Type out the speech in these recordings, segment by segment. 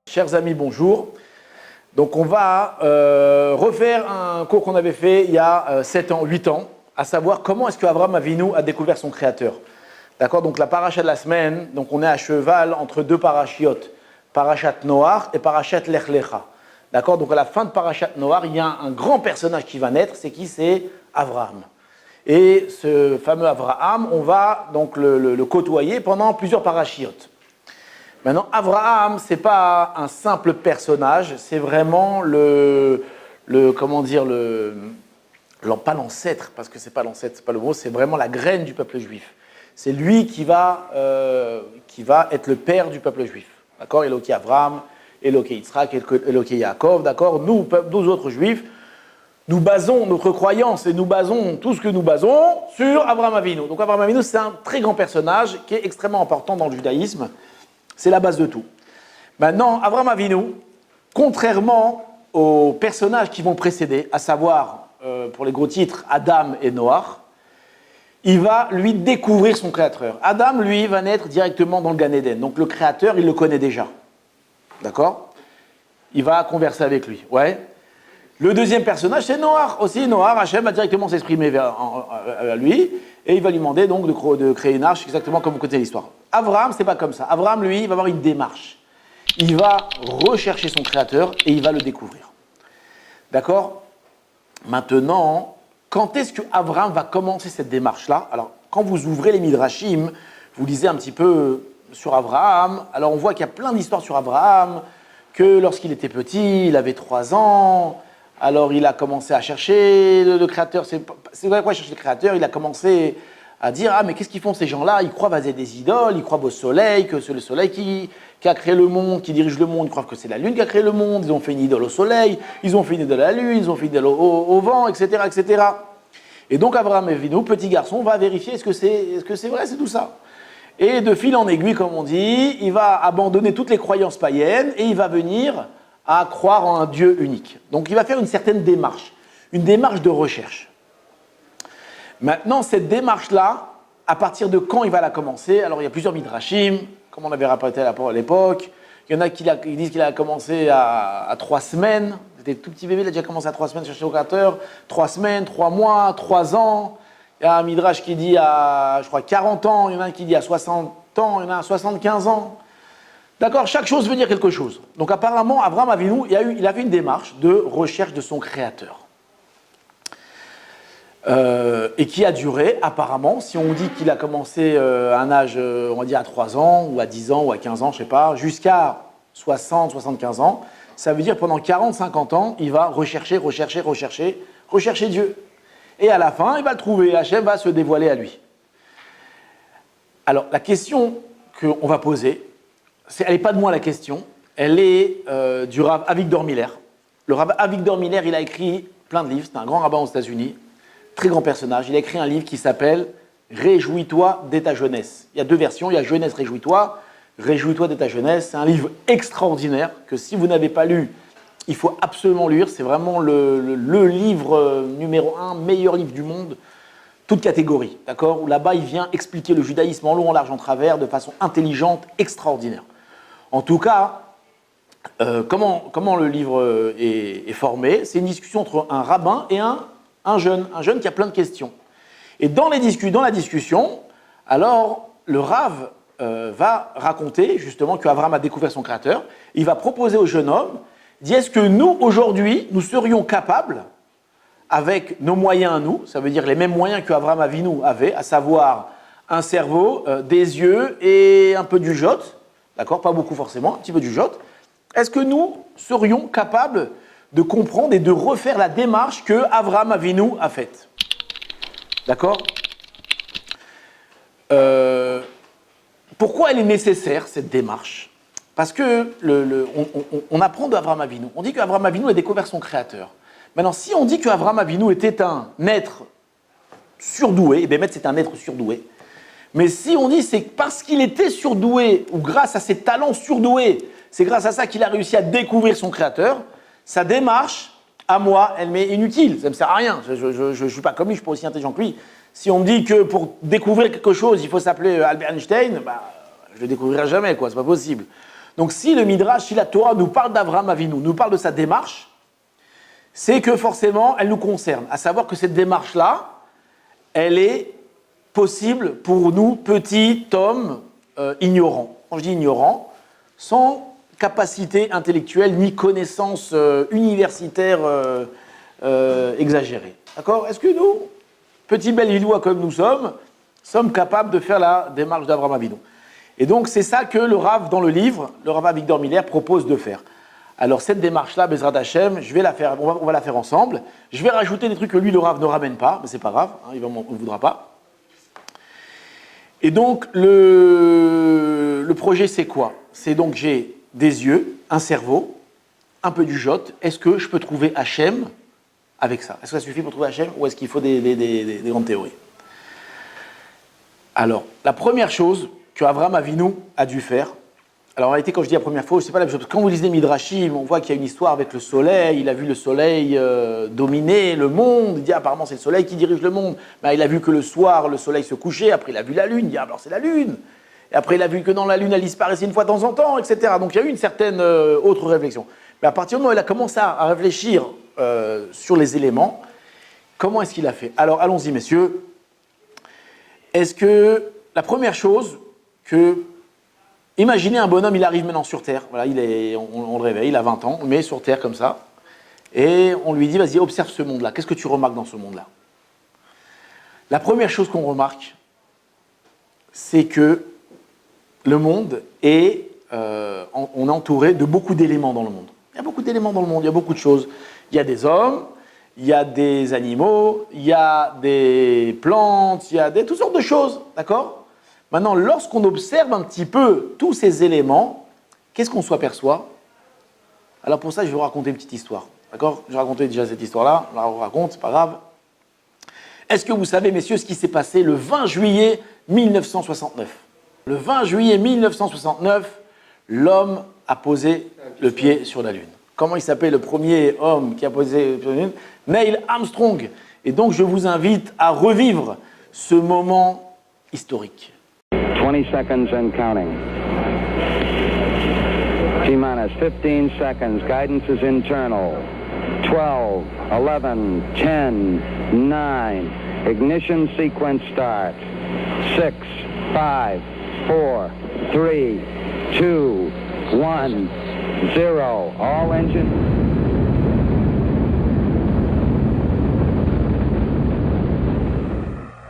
Chers amis, bonjour. Donc on va refaire un cours qu'on avait fait il y a 7 ans, 8 ans, à savoir comment est-ce qu'Avraham Avinu a découvert son créateur. D'accord? Donc la paracha de la semaine, donc on est à cheval entre deux parachiotes, parachat Noach et parachat Lech Lecha. D'accord? Donc à la fin de parachat Noach, il y a un grand personnage qui va naître, c'est qui? C'est Avraham. Et ce fameux Avraham, on va donc le côtoyer pendant plusieurs parachiotes. Maintenant, Avraham, ce n'est pas un simple personnage, c'est vraiment pas l'ancêtre, parce que ce n'est pas l'ancêtre, c'est pas le mot, c'est vraiment la graine du peuple juif. C'est lui qui va être le père du peuple juif. D'accord? Eloké Avraham, Eloké Yitzhak, Eloké Yaakov, d'accord? Nous autres juifs, nous basons notre croyance et nous basons tout ce que nous basons sur Avraham Avinu. Donc Avraham Avinu, c'est un très grand personnage qui est extrêmement important dans le judaïsme. C'est la base de tout. Maintenant, Avraham Avinu, contrairement aux personnages qui vont précéder, à savoir, pour les gros titres, Adam et Noach, il va, lui, découvrir son créateur. Adam, lui, va naître directement dans le Gan Eden. Donc le créateur, il le connaît déjà. D'accord? Il va converser avec lui. Ouais. Le deuxième personnage, c'est Noach. Aussi, Noach, Hachem va directement s'exprimer à lui, et il va lui demander donc de créer une arche, exactement comme vous connaissez l'histoire. Avraham, c'est pas comme ça. Avraham, lui, il va avoir une démarche. Il va rechercher son créateur et il va le découvrir. D'accord? Maintenant, quand est-ce que Avraham va commencer cette démarche-là? Alors, quand vous ouvrez les Midrashim, vous lisez un petit peu sur Avraham. Alors, on voit qu'il y a plein d'histoires sur Avraham, que lorsqu'il était petit, il avait 3 ans. Alors, il a commencé à chercher le créateur. C'est vrai quoi chercher le créateur? Il a commencé à dire, ah, mais qu'est-ce qu'ils font ces gens-là? Ils croient à des idoles, ils croient au soleil, que c'est le soleil qui a créé le monde, qui dirige le monde. Ils croient que c'est la lune qui a créé le monde. Ils ont fait une idole au soleil, ils ont fait une idole à la lune, ils ont fait une idole au vent, etc., etc. Et donc, Avraham Avinu, petit garçon, va vérifier est-ce que c'est vrai, c'est tout ça. Et de fil en aiguille, comme on dit, il va abandonner toutes les croyances païennes et il va venir à croire en un Dieu unique. Donc il va faire une certaine démarche, une démarche de recherche. Maintenant, cette démarche-là, à partir de quand il va la commencer? Alors il y a plusieurs midrashim, comme on avait rapporté à l'époque. Il y en a qui disent qu'il a commencé à 3 semaines. C'était tout petit bébé, il a déjà commencé à 3 semaines chercher au créateur. 3 semaines, 3 mois, 3 ans. Il y a un midrash qui dit à, je crois, 40 ans. Il y en a un qui dit à 60 ans. Il y en a un à 75 ans. D'accord, chaque chose veut dire quelque chose. Donc apparemment, Avraham Avinu, il a fait une démarche de recherche de son créateur. Et qui a duré, apparemment, si on dit qu'il a commencé à un âge, on va dire à 3 ans, ou à 10 ans, ou à 15 ans, je ne sais pas, jusqu'à 60, 75 ans, ça veut dire pendant 40, 50 ans, il va rechercher Dieu. Et à la fin, il va le trouver, Hachem va se dévoiler à lui. Alors, la question qu'on va poser, elle n'est pas de moi la question, elle est du Rav Avigdor Miller. Le Rav Avigdor Miller, il a écrit plein de livres, c'est un grand rabbin aux États-Unis, très grand personnage. Il a écrit un livre qui s'appelle « Réjouis-toi dès ta jeunesse ». Il y a 2 versions, il y a « Jeunesse, réjouis-toi »,« Réjouis-toi dès ta jeunesse ». C'est un livre extraordinaire que si vous n'avez pas lu, il faut absolument lire. C'est vraiment le livre numéro 1, meilleur livre du monde, toute catégorie, d'accord? Où là-bas, il vient expliquer le judaïsme en long, en large, en travers, de façon intelligente, extraordinaire. En tout cas, comment le livre est formé? C'est une discussion entre un rabbin et un jeune qui a plein de questions. Et dans la discussion, alors le Rav va raconter justement qu'Avraham a découvert son créateur. Il va proposer au jeune homme, il dit, est-ce que nous, aujourd'hui, nous serions capables, avec nos moyens à nous, ça veut dire les mêmes moyens qu'Avraham Avinu avait, à savoir un cerveau, des yeux et un peu du jot, d'accord, pas beaucoup forcément, un petit peu du jot, est-ce que nous serions capables de comprendre et de refaire la démarche que Avraham Avinu a faite? D'accord? Pourquoi elle est nécessaire, cette démarche? Parce que on apprend d'Avraham Avinu. On dit qu'Avraham Avinu a découvert son créateur. Maintenant, si on dit qu'Avraham Avinu était un être surdoué, et bien c'est un être surdoué, mais si on dit c'est parce qu'il était surdoué, ou grâce à ses talents surdoués, c'est grâce à ça qu'il a réussi à découvrir son créateur, sa démarche, À moi, elle m'est inutile, ça ne me sert à rien. Je ne suis pas comme lui, je ne suis pas aussi intelligent que lui. Si on me dit que pour découvrir quelque chose, il faut s'appeler Albert Einstein, bah, je ne le découvrirai jamais, quoi, c'est pas possible. Donc si le Midrash, si la Torah nous parle d'Avraham Avinu, nous parle de sa démarche, c'est que forcément, elle nous concerne. À savoir que cette démarche-là, elle est possible pour nous, petits hommes ignorants. Quand je dis ignorants, sans capacité intellectuelle ni connaissance universitaire exagérée. D'accord? Est-ce que nous, petits Belvillois comme nous sommes capables de faire la démarche d'Avraham Avinu? Et donc, c'est ça que le Rav, dans le livre, le Rav Victor Miller propose de faire. Alors, cette démarche-là, Bezrat Hashem, je vais la faire, on va la faire ensemble. Je vais rajouter des trucs que lui, le Rav, ne ramène pas, mais c'est pas grave, hein, il ne voudra pas. Et donc, le projet, c'est quoi? C'est donc, j'ai des yeux, un cerveau, un peu du jote. Est-ce que je peux trouver Hachem avec ça? Est-ce que ça suffit pour trouver Hachem ou est-ce qu'il faut des grandes théories? Alors, la première chose que Avraham Avinu a dû faire, alors en réalité, quand je dis la première fois, je ne sais pas la même chose, parce que quand vous lisez Midrashim, on voit qu'il y a une histoire avec le soleil, il a vu le soleil dominer le monde, il dit apparemment c'est le soleil qui dirige le monde, ben, il a vu que le soir, le soleil se couchait, après il a vu la lune, il dit alors c'est la lune, et après il a vu que dans la lune, elle disparaissait une fois de temps en temps, etc. Donc il y a eu une certaine autre réflexion. Mais à partir du moment où il a commencé à réfléchir sur les éléments, comment est-ce qu'il a fait? Alors allons-y messieurs, est-ce que la première chose que... Imaginez un bonhomme, il arrive maintenant sur Terre, voilà, on le réveille, il a 20 ans, on le met sur Terre comme ça, et on lui dit, vas-y, observe ce monde-là, qu'est-ce que tu remarques dans ce monde-là? La première chose qu'on remarque, c'est que le monde est, on est entouré de beaucoup d'éléments dans le monde. Il y a beaucoup d'éléments dans le monde, il y a beaucoup de choses. Il y a des hommes, il y a des animaux, il y a des plantes, il y a toutes sortes de choses, d'accord? Maintenant, lorsqu'on observe un petit peu tous ces éléments, qu'est-ce qu'on s'aperçoit? Alors pour ça, je vais vous raconter une petite histoire. D'accord? Je vais raconter déjà cette histoire-là, on la raconte, c'est pas grave. Est-ce que vous savez, messieurs, ce qui s'est passé le 20 juillet 1969? Le 20 juillet 1969, l'homme a posé le pied sur la Lune. Comment il s'appelle le premier homme qui a posé le pied sur la Lune? Neil Armstrong. Et donc, je vous invite à revivre ce moment historique. 20 seconds and counting. T-minus 15 seconds. Guidance is internal. 12, 11, 10, 9. Ignition sequence start. 6, 5, 4, 3, 2, 1, 0. All engine.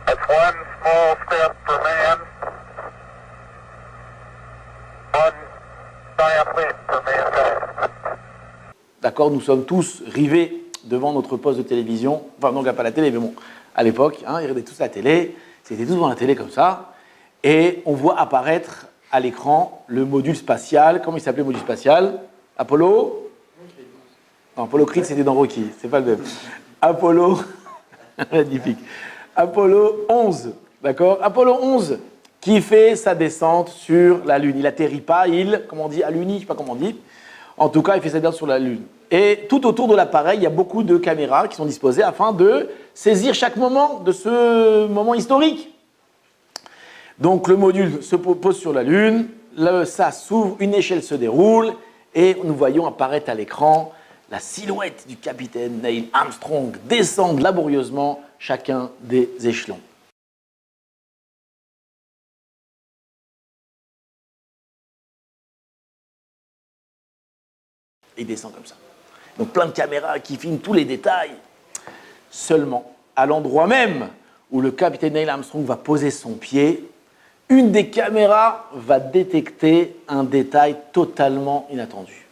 That's one small step for man. D'accord, nous sommes tous rivés devant notre poste de télévision, enfin non, pas la télé, mais bon, à l'époque, hein, ils regardaient tous la télé, c'était tous devant la télé comme ça, et on voit apparaître à l'écran le module spatial, comment il s'appelait le module spatial? Apollo? Non, Apollo Creed, c'était dans Rocky, c'est pas le même. Apollo, magnifique. Apollo 11, d'accord? Apollo 11, qui fait sa descente sur la Lune. Il atterrit pas, comment on dit, à l'Uni, je sais pas comment on dit. En tout cas, il fait sa descente sur la Lune. Et tout autour de l'appareil, il y a beaucoup de caméras qui sont disposées afin de saisir chaque moment de ce moment historique. Donc le module se pose sur la Lune, ça s'ouvre, une échelle se déroule, et nous voyons apparaître à l'écran la silhouette du capitaine Neil Armstrong descendre laborieusement chacun des échelons. Il descend comme ça. Donc plein de caméras qui filment tous les détails. Seulement, à l'endroit même où le capitaine Neil Armstrong va poser son pied, une des caméras va détecter un détail totalement inattendu.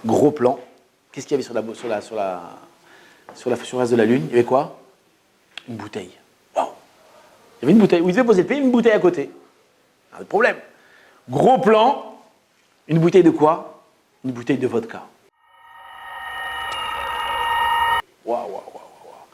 Gros plan. Qu'est-ce qu'il y avait sur la surface de la Lune? Il y avait quoi? Une bouteille. Waouh! Il y avait une bouteille. Où il devait poser le pied, une bouteille à côté. Pas de problème. Gros plan, une bouteille de quoi? Une bouteille de vodka. Waouh, waouh, waouh, waouh.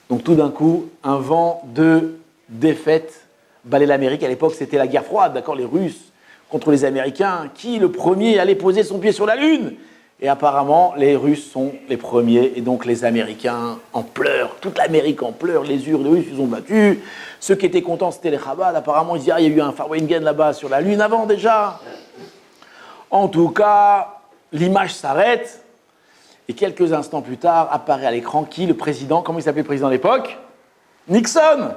Donc tout d'un coup, un vent de défaite balait l'Amérique. À l'époque, c'était la guerre froide, d'accord? Les Russes contre les Américains. Qui le premier allait poser son pied sur la Lune? Et apparemment, les Russes sont les premiers, et donc les Américains en pleurent. Toute l'Amérique en pleure, les Russes, ils ont battu. Ceux qui étaient contents, c'était les Chabad. Apparemment, ils disaient, ah, il y a eu un Farwingen là-bas sur la Lune avant déjà. En tout cas, l'image s'arrête, et quelques instants plus tard, apparaît à l'écran qui? Le président, comment il s'appelait le président à l'époque? Nixon.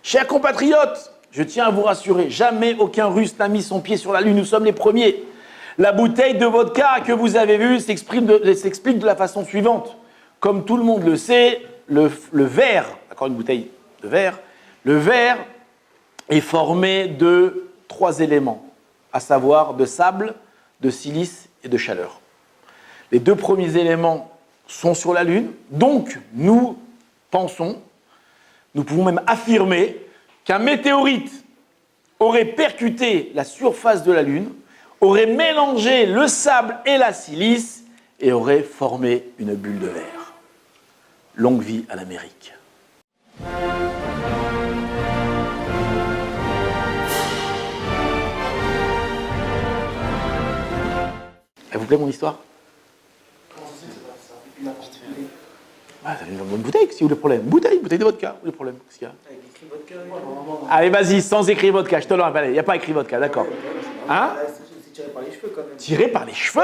Chers compatriotes, je tiens à vous rassurer, jamais aucun Russe n'a mis son pied sur la Lune, nous sommes les premiers. La bouteille de vodka que vous avez vue s'explique de la façon suivante. Comme tout le monde le sait, le verre, d'accord, une bouteille de verre, le verre est formé de 3 éléments, à savoir de sable, de silice et de chaleur. Les 2 premiers éléments sont sur la Lune, donc nous pensons, nous pouvons même affirmer qu'un météorite aurait percuté la surface de la Lune, aurait mélangé le sable et la silice et aurait formé une bulle de verre. Longue vie à l'Amérique. Elle vous plaît mon histoire? Ah, ça fait une bonne bouteille, si vous voulez le problème. Bouteille de vodka, où est le problème? Qu'est-ce qu'il y a? Avec écrit vodka, Allez, vas-y, sans écrit vodka, je te le rappelle. Il n'y a pas écrit vodka, d'accord. Hein? c'est tiré par les cheveux quand même. Tiré par les cheveux?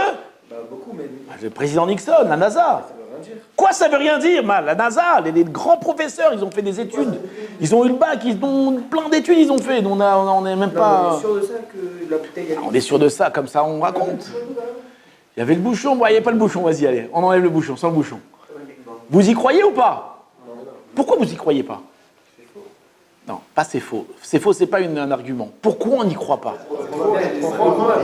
Bah, beaucoup, mais Le président Nixon, la NASA. ça veut rien dire. Quoi, ça veut rien dire, mal? La NASA, les grands professeurs, ils ont fait des études. Ils ont eu le bac, ils ont plein d'études, ils ont fait. On n'est même On pas. est sûr de ça que la bouteille. On est sûr de ça, comme ça on raconte. Il y avait le bouchon, bon, il n'y avait pas le bouchon, vas-y, allez, on enlève le bouchon, sans le bouchon. Vous y croyez ou pas? Pourquoi vous y croyez pas? Non, pas c'est faux. C'est faux, c'est pas un argument. Pourquoi on n'y croit pas?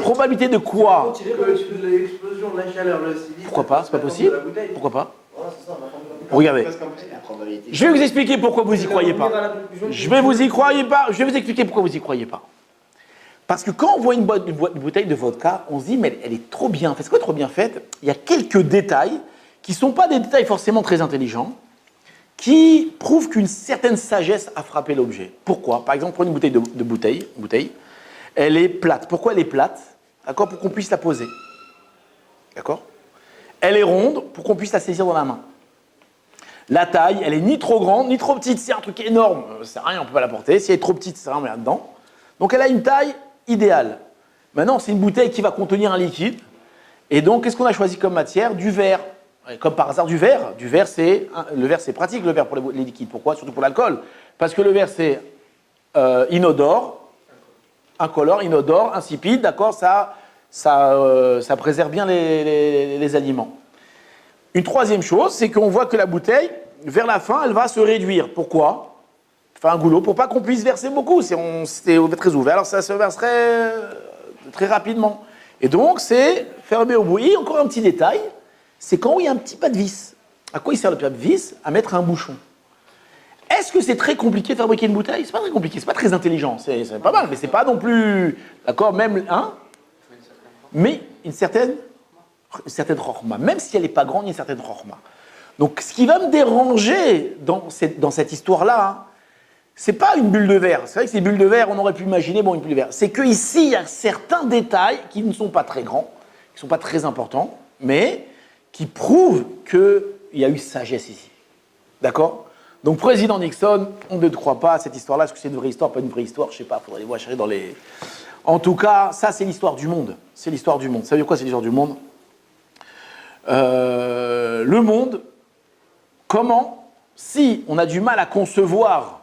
Probabilité de quoi? L'explosion de la chaleur, le silice. Pourquoi pas? C'est pas possible? Pourquoi pas? Regardez. Je vais vous expliquer pourquoi vous y croyez pas. Je vais vous expliquer pourquoi vous y croyez pas. Parce que quand on voit une bouteille de vodka, on se dit, mais elle est trop bien faite. C'est quoi trop bien faite? Il y a quelques détails qui ne sont pas des détails forcément très intelligents, qui prouvent qu'une certaine sagesse a frappé l'objet. Pourquoi? Par exemple, prenez une bouteille de bouteille, elle est plate. Pourquoi elle est plate? D'accord? Pour qu'on puisse la poser. D'accord? Elle est ronde pour qu'on puisse la saisir dans la main. La taille, elle est ni trop grande, ni trop petite. C'est un truc énorme, c'est rien, on ne peut pas la porter. Si elle est trop petite, c'est rien, on met là-dedans. Donc elle a une taille idéale. Maintenant, c'est une bouteille qui va contenir un liquide. Et donc, qu'est-ce qu'on a choisi comme matière? Du verre. Comme par hasard, du verre. Le verre, c'est pratique, le verre pour les liquides. Pourquoi? Surtout pour l'alcool. Parce que le verre, c'est inodore, incolore, inodore, insipide, d'accord? Ça préserve bien les aliments. Une troisième chose, c'est qu'on voit que la bouteille, vers la fin, elle va se réduire. Pourquoi? Enfin, un goulot, pour pas qu'on puisse verser beaucoup. C'est très ouvert, alors ça se verserait très rapidement. Et donc, c'est fermé au bout. Et encore un petit détail, c'est quand il y a un petit pas de vis. À quoi il sert le pas de vis? À mettre un bouchon. Est-ce que c'est très compliqué de fabriquer une bouteille? C'est pas très compliqué, c'est pas très intelligent. C'est pas mal, mais c'est pas non plus... D'accord, même... Hein? Mais une certaine chorma. Même si elle n'est pas grande, il y a une certaine chorma. Donc, ce qui va me déranger dans cette histoire-là, hein, c'est pas une bulle de verre. C'est vrai que ces bulles de verre, on aurait pu imaginer, bon, une bulle de verre. C'est qu'ici, il y a certains détails qui ne sont pas très grands, qui ne sont pas très importants, mais qui prouvent qu'il y a eu sagesse ici. D'accord? Donc, président Nixon, on ne croit pas à cette histoire-là. Est-ce que c'est une vraie histoire, pas une vraie histoire? Je ne sais pas, il faudrait les voir chercher dans les... En tout cas, ça, c'est l'histoire du monde. C'est l'histoire du monde. Ça veut dire quoi, c'est l'histoire du monde? Le monde, comment, si on a du mal à concevoir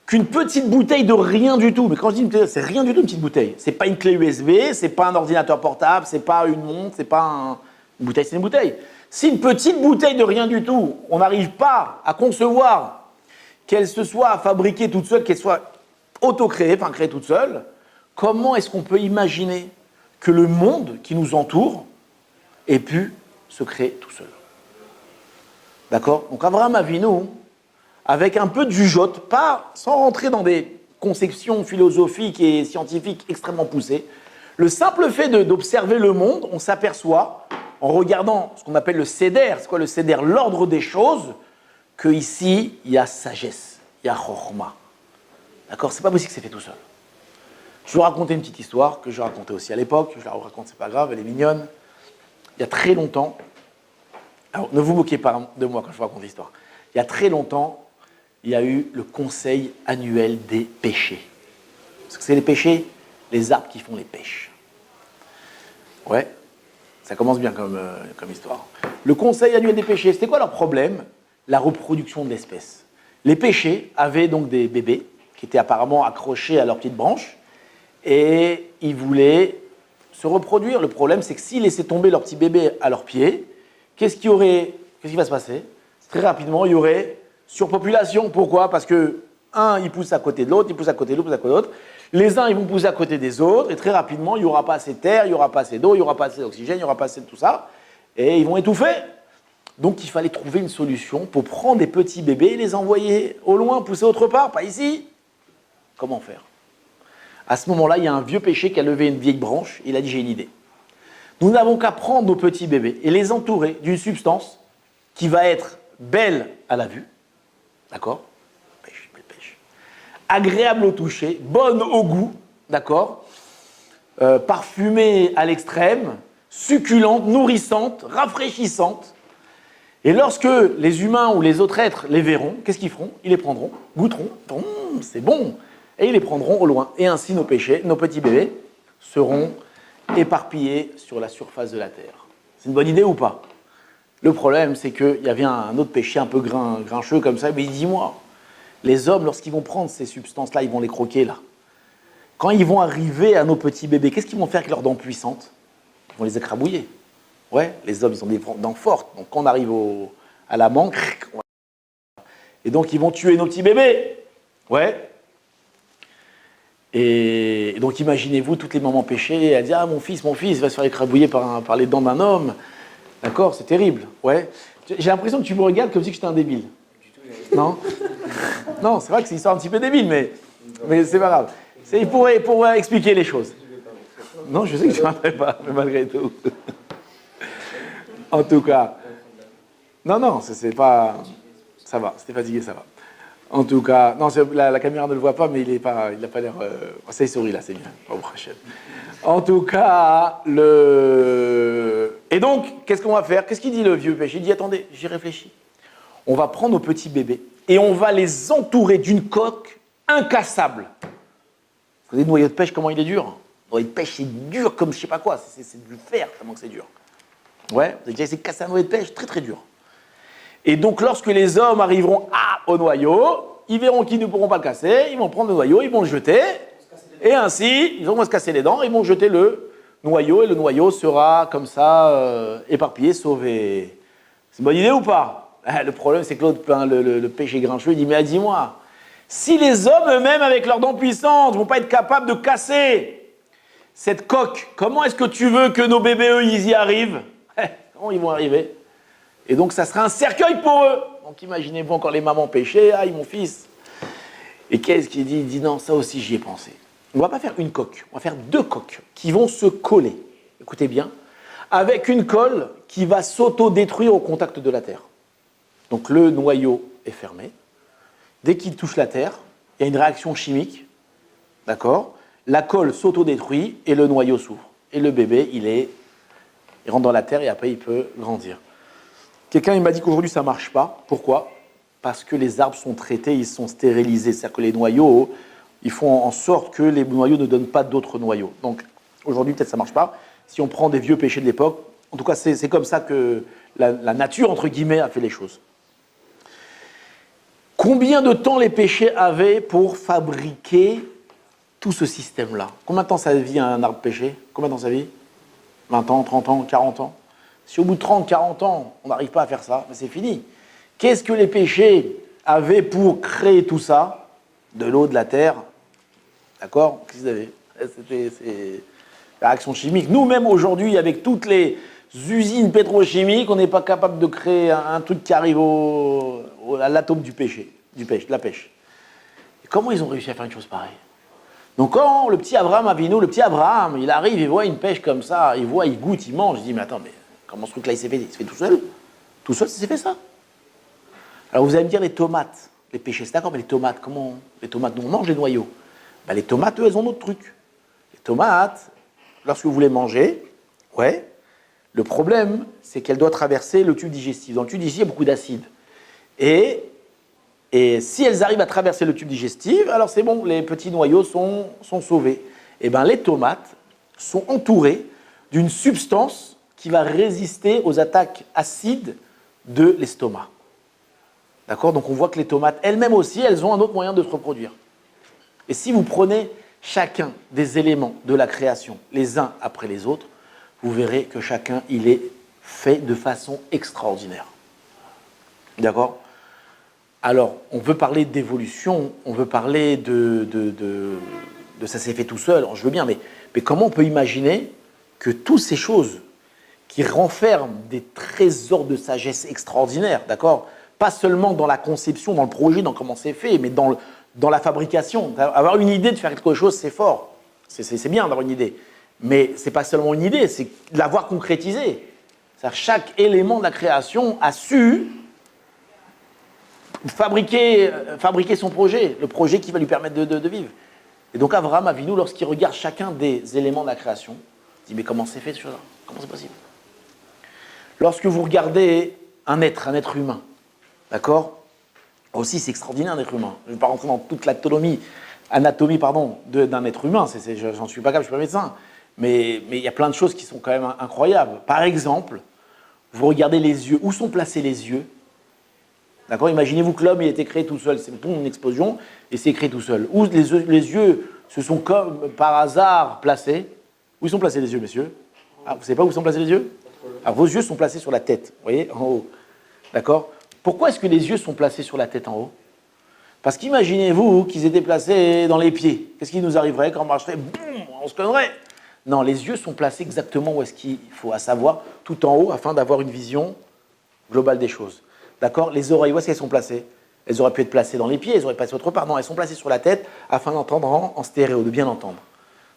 qu'une petite bouteille de rien du tout, mais quand je dis une bouteille, c'est rien du tout une petite bouteille. C'est pas une clé USB, c'est pas un ordinateur portable, c'est pas une montre, c'est pas une bouteille, c'est une bouteille. Si une petite bouteille de rien du tout, on n'arrive pas à concevoir qu'elle se soit fabriquée toute seule, qu'elle soit auto-créée, enfin créée toute seule, comment est-ce qu'on peut imaginer que le monde qui nous entoure ait pu se créer tout seul? D'accord? Donc Abraham Avinu, avec un peu de jugeote, pas sans rentrer dans des conceptions philosophiques et scientifiques extrêmement poussées, le simple fait d'observer le monde, on s'aperçoit, en regardant ce qu'on appelle le seder, c'est quoi le seder? L'ordre des choses, qu'ici, il y a sagesse, il y a chorma. D'accord? C'est pas possible que c'est fait tout seul. Je vais vous raconter une petite histoire que je racontais aussi à l'époque. Je la raconte, c'est pas grave, elle est mignonne. Il y a très longtemps, alors ne vous moquez pas de moi quand je vous raconte l'histoire. Il y a très longtemps, il y a eu le conseil annuel des pêchers. Parce que c'est les pêchers, les arbres qui font les pêches. Ouais, ça commence bien comme histoire. Le conseil annuel des pêchers, c'était quoi leur problème? La reproduction de l'espèce. Les pêchers avaient donc des bébés qui étaient apparemment accrochés à leurs petites branches et ils voulaient se reproduire. Le problème, c'est que s'ils laissaient tomber leurs petits bébés à leurs pieds, qu'est-ce qui va se passer? Très rapidement, il y aurait surpopulation. Pourquoi? Parce que, un, il pousse à côté de l'autre, il pousse à côté de l'autre, il pousse à côté de l'autre. Les uns, ils vont pousser à côté des autres, et très rapidement, il n'y aura pas assez de terre, il n'y aura pas assez d'eau, il n'y aura pas assez d'oxygène, il n'y aura pas assez de tout ça, et ils vont étouffer. Donc, il fallait trouver une solution pour prendre des petits bébés et les envoyer au loin, pousser autre part, pas ici. Comment faire? À ce moment-là, il y a un vieux pêcher qui a levé une vieille branche, il a dit, j'ai une idée. Nous n'avons qu'à prendre nos petits bébés et les entourer d'une substance qui va être belle à la vue, d'accord? Pêche, belle pêche. Agréable au toucher, bonne au goût, d'accord? Parfumée à l'extrême, succulente, nourrissante, rafraîchissante. Et lorsque les humains ou les autres êtres les verront, qu'est-ce qu'ils feront? Ils les prendront, goûteront, c'est bon, et ils les prendront au loin. Et ainsi nos péchés, nos petits bébés, seront éparpillés sur la surface de la Terre. C'est une bonne idée ou pas? Le problème, c'est qu'il y avait un autre péché un peu grincheux comme ça, mais dis-moi, les hommes, lorsqu'ils vont prendre ces substances-là, ils vont les croquer là. Quand ils vont arriver à nos petits bébés, qu'est-ce qu'ils vont faire avec leurs dents puissantes? Ils vont les écrabouiller. Ouais, les hommes, ils ont des dents fortes. Donc, quand on arrive à la manque, et donc, ils vont tuer nos petits bébés. Ouais. Et donc, imaginez-vous toutes les mamans péchées, elles disent « Ah, mon fils va se faire écrabouiller par les dents d'un homme. » D'accord, c'est terrible. Ouais. J'ai l'impression que tu me regardes comme si j'étais un débile. Non? Non, c'est vrai que c'est une histoire un petit peu débile, mais c'est pas grave. C'est pour expliquer les choses. Non, je sais que tu ne m'appelles pas, mais malgré tout. En tout cas, non, c'est pas, ça va, c'était fatigué, ça va. En tout cas, non, la caméra ne le voit pas, mais il n'a pas l'air, ça il sourit là, c'est bien. En tout cas, et donc, qu'est-ce qu'on va faire? Qu'est-ce qu'il dit le vieux péché? Il dit, attendez, j'y réfléchis. On va prendre nos petits bébés et on va les entourer d'une coque incassable. Vous savez, le noyau de pêche, comment il est dur? Le noyau de pêche, c'est dur comme je sais pas quoi, c'est du fer, tellement que c'est dur. Ouais, vous avez déjà essayé de casser un noyau de pêche, très très dur. Et donc, lorsque les hommes arriveront au noyau, ils verront qu'ils ne pourront pas le casser, ils vont prendre le noyau, ils vont le jeter, et ainsi, ils vont se casser les dents, ils vont jeter le noyau, et le noyau sera comme ça, éparpillé, sauvé. C'est une bonne idée ou pas? Le problème, c'est que l'autre, le péché grincheux, il dit, mais dis-moi, si les hommes eux-mêmes, avec leurs dents puissantes, ne vont pas être capables de casser cette coque, comment est-ce que tu veux que nos bébés, eux, ils y arrivent? Comment ils vont arriver? Et donc, ça sera un cercueil pour eux. Donc, imaginez-vous encore les mamans péchées. Aïe, mon fils. Et qu'est-ce qu'il dit? Il dit, non, ça aussi, j'y ai pensé. On ne va pas faire une coque. On va faire deux coques qui vont se coller. Écoutez bien. Avec une colle qui va s'auto-détruire au contact de la terre. Donc, le noyau est fermé. Dès qu'il touche la terre, il y a une réaction chimique. D'accord? La colle s'auto-détruit et le noyau s'ouvre. Et le bébé, il rentre dans la terre et après, il peut grandir. Quelqu'un il m'a dit qu'aujourd'hui, ça ne marche pas. Pourquoi? Parce que les arbres sont traités, ils sont stérilisés. C'est-à-dire que les noyaux, ils font en sorte que les noyaux ne donnent pas d'autres noyaux. Donc, aujourd'hui, peut-être ça ne marche pas. Si on prend des vieux péchés de l'époque, en tout cas, c'est comme ça que la nature, entre guillemets, a fait les choses. Combien de temps les péchés avaient pour fabriquer tout ce système-là? Combien de temps ça vit un arbre péché? Combien de temps ça vit? 20 ans, 30 ans, 40 ans? Si au bout de 30, 40 ans, on n'arrive pas à faire ça, ben c'est fini. Qu'est-ce que les péchés avaient pour créer tout ça? De l'eau, de la terre. D'accord? Qu'est-ce qu'ils avaient? C'est la réaction chimique. Nous-mêmes, aujourd'hui, avec toutes les usines pétrochimiques, on n'est pas capable de créer un truc qui arrive à l'atome de la pêche. Et comment ils ont réussi à faire une chose pareille? Donc quand le petit Abraham il arrive, il voit une pêche comme ça, il goûte, il mange, il dit, mais attends, mais comment ce truc-là, il s'est fait? Il se fait tout seul? Tout seul, ça s'est fait ça? Alors vous allez me dire, les tomates, les pêchés, c'est d'accord, mais les tomates, comment? Les tomates, nous, on mange les noyaux. Ben, les tomates, eux, elles ont d'autres trucs. tomate, lorsque vous voulez manger, ouais, le problème, c'est qu'elle doit traverser le tube digestif. Dans le tube digestif, il y a beaucoup d'acide. Et si elles arrivent à traverser le tube digestif, alors c'est bon, les petits noyaux sont sauvés. Et bien, les tomates sont entourées d'une substance qui va résister aux attaques acides de l'estomac. D'accord? Donc on voit que les tomates elles-mêmes aussi, elles ont un autre moyen de se reproduire. Et si vous prenez chacun des éléments de la création, les uns après les autres, vous verrez que chacun, il est fait de façon extraordinaire. D'accord? Alors, on veut parler d'évolution, on veut parler de ça s'est fait tout seul, je veux bien, mais comment on peut imaginer que toutes ces choses qui renferment des trésors de sagesse extraordinaires, d'accord? Pas seulement dans la conception, dans le projet, dans comment c'est fait, mais dans la fabrication. Avoir une idée de faire quelque chose, c'est fort. C'est bien d'avoir une idée. Mais ce n'est pas seulement une idée, c'est l'avoir concrétisée. C'est-à-dire chaque élément de la création a su fabriquer son projet, le projet qui va lui permettre de vivre. Et donc Abraham Avinu, lorsqu'il regarde chacun des éléments de la création, il dit mais comment c'est fait ce chose-là? Comment c'est possible? Lorsque vous regardez un être humain, d'accord? Aussi c'est extraordinaire un être humain. Je ne vais pas rentrer dans toute l'anatomie d'un être humain, j'en suis pas capable, je ne suis pas médecin. Mais il y a plein de choses qui sont quand même incroyables. Par exemple, vous regardez les yeux. Où sont placés les yeux? D'accord? Imaginez-vous que l'homme il a été créé tout seul. C'est une explosion et c'est créé tout seul. Où les yeux se sont comme par hasard placés? Où ils sont placés les yeux, messieurs? Ah, vous ne savez pas où sont placés les yeux? Alors, vos yeux sont placés sur la tête. Vous voyez, en haut. D'accord? Pourquoi est-ce que les yeux sont placés sur la tête en haut? Parce qu'imaginez-vous qu'ils étaient placés dans les pieds. Qu'est-ce qui nous arriverait quand on marcherait? Boum, on se connerait. Non, les yeux sont placés exactement où est-ce qu'il faut, à savoir tout en haut, afin d'avoir une vision globale des choses. D'accord? Les oreilles, où est-ce qu'elles sont placées? Elles auraient pu être placées dans les pieds, elles auraient pu être autre part. Non, elles sont placées sur la tête, afin d'entendre en stéréo, de bien entendre.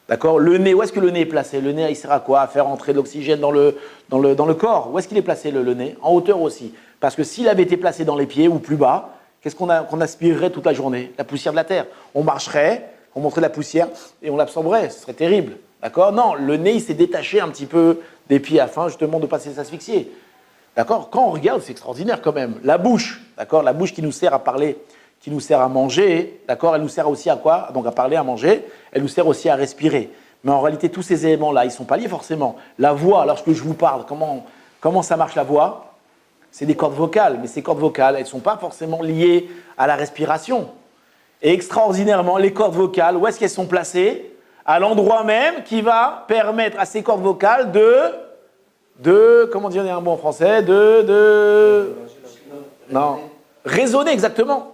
D'accord? Le nez, où est-ce que le nez est placé? Le nez, il sert à quoi? À faire entrer de l'oxygène dans le corps. Où est-ce qu'il est placé, le nez? En hauteur aussi. Parce que s'il avait été placé dans les pieds ou plus bas, qu'est-ce qu'on aspirerait toute la journée? La poussière de la terre. On marcherait, on montrait de la poussière et on l'absorberait. Ce serait terrible. D'accord? Non, le nez, il s'est détaché un petit peu des pieds afin justement de ne pas s'asphyxier. D'accord? Quand on regarde, c'est extraordinaire quand même. La bouche, d'accord? La bouche qui nous sert à parler, qui nous sert à manger, d'accord? Elle nous sert aussi à quoi? Donc à parler, à manger. Elle nous sert aussi à respirer. Mais en réalité, tous ces éléments-là, ils ne sont pas liés forcément. La voix, lorsque je vous parle, comment ça marche la voix? C'est des cordes vocales, mais ces cordes vocales, elles ne sont pas forcément liées à la respiration. Et extraordinairement, les cordes vocales, où est-ce qu'elles sont placées? À l'endroit même qui va permettre à ces cordes vocales comment dire un mot en français, non, résonner exactement.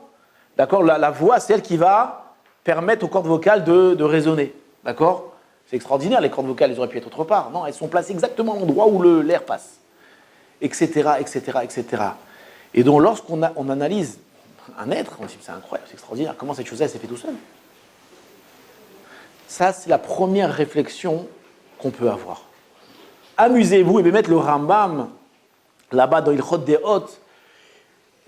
D'accord? La voix, c'est elle qui va permettre aux cordes vocales de résonner. D'accord? C'est extraordinaire, les cordes vocales, elles auraient pu être autre part. Non, elles sont placées exactement à l'endroit où l'air passe. Etc., etc., etc. Et donc, lorsqu'on analyse un être, on se dit, c'est incroyable, c'est extraordinaire, comment cette chose-là, elle s'est fait tout seul? Ça, c'est la première réflexion qu'on peut avoir. Amusez-vous et mettre le Rambam là-bas dans Ilchot Deot,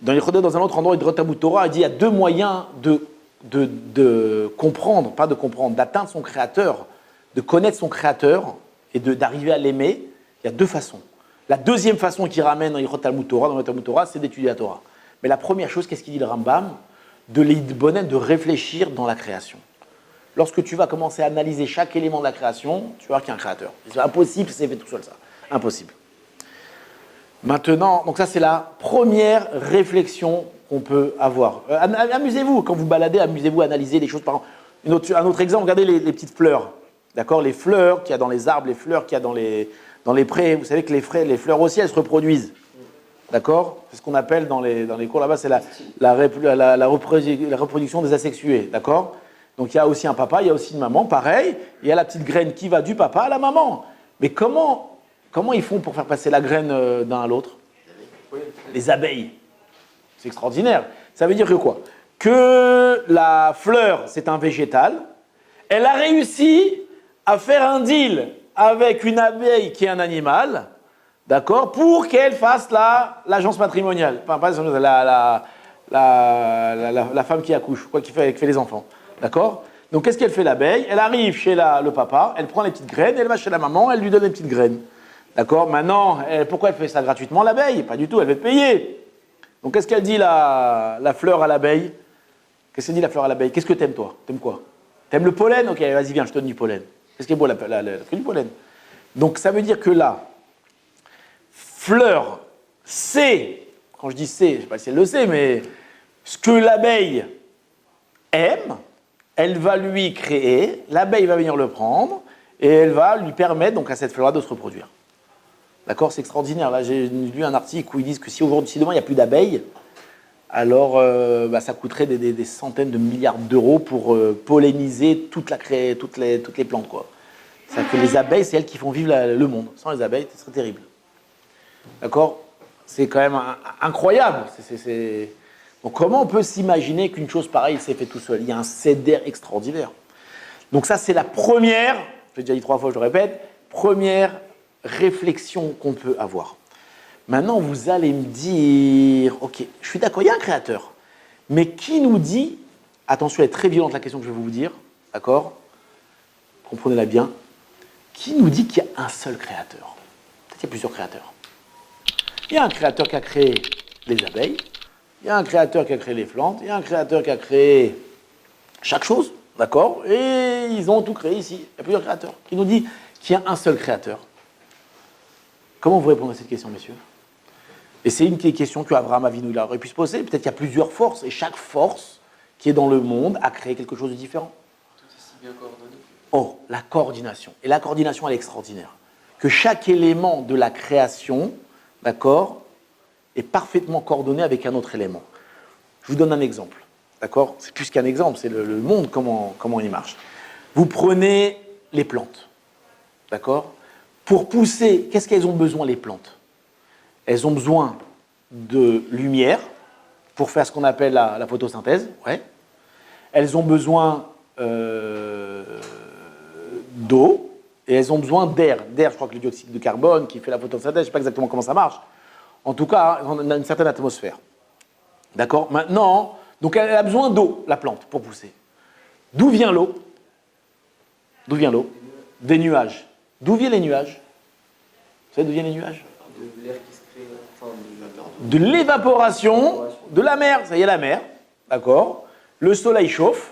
dans un autre endroit, Ilchot Talmud Torah, il dit il y a deux moyens de comprendre, pas de comprendre, d'atteindre son créateur, de connaître son créateur et d'arriver à l'aimer. Il y a deux façons. La deuxième façon qui ramène dans Ilchot Talmud Torah, dans le Talmud Torah, c'est d'étudier la Torah. Mais la première chose, qu'est-ce qu'il dit le Rambam? De l'idbonen, de réfléchir dans la création. Lorsque tu vas commencer à analyser chaque élément de la création, tu vas voir qu'il y a un créateur. C'est impossible, c'est fait tout seul ça. Impossible. Maintenant, donc ça c'est la première réflexion qu'on peut avoir. Amusez-vous, quand vous baladez, amusez-vous à analyser les choses. Par exemple, un autre exemple, regardez les petites fleurs. D'accord? Les fleurs qu'il y a dans les arbres, les fleurs qu'il y a dans les prés. Vous savez que les fleurs aussi, elles se reproduisent. D'accord? C'est ce qu'on appelle dans les cours là-bas, c'est la reproduction des asexués. D'accord? Donc il y a aussi un papa, il y a aussi une maman, pareil. Il y a la petite graine qui va du papa à la maman. Mais comment ils font pour faire passer la graine d'un à l'autre? Les abeilles. C'est extraordinaire. Ça veut dire que quoi? Que la fleur, c'est un végétal. Elle a réussi à faire un deal avec une abeille qui est un animal, d'accord, pour qu'elle fasse l'agence matrimoniale. Enfin, pas la femme qui accouche, qui fait les enfants. D'accord? Donc, qu'est-ce qu'elle fait l'abeille? Elle arrive chez le papa, elle prend les petites graines, elle va chez la maman, elle lui donne les petites graines. D'accord? Maintenant, pourquoi elle fait ça gratuitement, l'abeille? Pas du tout, elle va te payer. Donc, qu'est-ce qu'elle dit, la fleur à l'abeille? Qu'est-ce qu'elle dit, la fleur à l'abeille? Qu'est-ce que t'aimes, toi? T'aimes quoi? T'aimes le pollen? Ok, vas-y, viens, je te donne du pollen. Qu'est-ce qui est beau, la fleur du pollen? Donc, ça veut dire que la fleur sait, quand je dis sait, je ne sais pas si elle le sait, mais ce que l'abeille aime, elle va lui créer, l'abeille va venir le prendre, et elle va lui permettre donc à cette fleur-là de se reproduire. D'accord? C'est extraordinaire. Là, j'ai lu un article où ils disent que si demain il n'y a plus d'abeilles, alors ça coûterait des centaines de milliards d'euros pour polliniser toutes les plantes, quoi. C'est-à-dire que les abeilles, c'est elles qui font vivre le monde. Sans les abeilles, ce serait terrible. D'accord? C'est quand même incroyable. Donc comment on peut s'imaginer qu'une chose pareille s'est fait tout seul? Il y a un céder extraordinaire. Donc ça, c'est la première, j'ai déjà dit 3 fois, je le répète, première réflexion qu'on peut avoir. Maintenant, vous allez me dire, ok, je suis d'accord, il y a un créateur, mais qui nous dit, attention, elle est très violente la question que je vais vous dire, d'accord? Comprenez-la bien, qui nous dit qu'il y a un seul créateur? Peut-être qu'il y a plusieurs créateurs. Il y a un créateur qui a créé les abeilles, il y a un créateur qui a créé les plantes, il y a un créateur qui a créé chaque chose, d'accord? Et ils ont tout créé ici. Il y a plusieurs créateurs. Qui nous dit qu'il y a un seul créateur? Comment vous répondez à cette question, messieurs? Et c'est une question que Abraham Avinu aurait pu se poser. Peut-être qu'il y a plusieurs forces, et chaque force qui est dans le monde a créé quelque chose de différent. Tout est si bien coordonné. Oh, la coordination. Et la coordination, elle est extraordinaire. Que chaque élément de la création, d'accord, est parfaitement coordonné avec un autre élément. Je vous donne un exemple, d'accord? C'est plus qu'un exemple, c'est le monde, comment il marche. Vous prenez les plantes, d'accord? Pour pousser, qu'est-ce qu'elles ont besoin, les plantes? Elles ont besoin de lumière pour faire ce qu'on appelle la photosynthèse, ouais. Elles ont besoin d'eau et elles ont besoin d'air. D'air, je crois que le dioxyde de carbone qui fait la photosynthèse, je ne sais pas exactement comment ça marche. En tout cas, on a une certaine atmosphère. D'accord? Maintenant, donc elle a besoin d'eau, la plante, pour pousser. D'où vient l'eau? D'où vient l'eau? Des nuages. D'où viennent les nuages? Vous savez d'où viennent les nuages? De l'air qui se crée, enfin de l'évaporation de la mer. Ça y est, la mer. D'accord? Le soleil chauffe.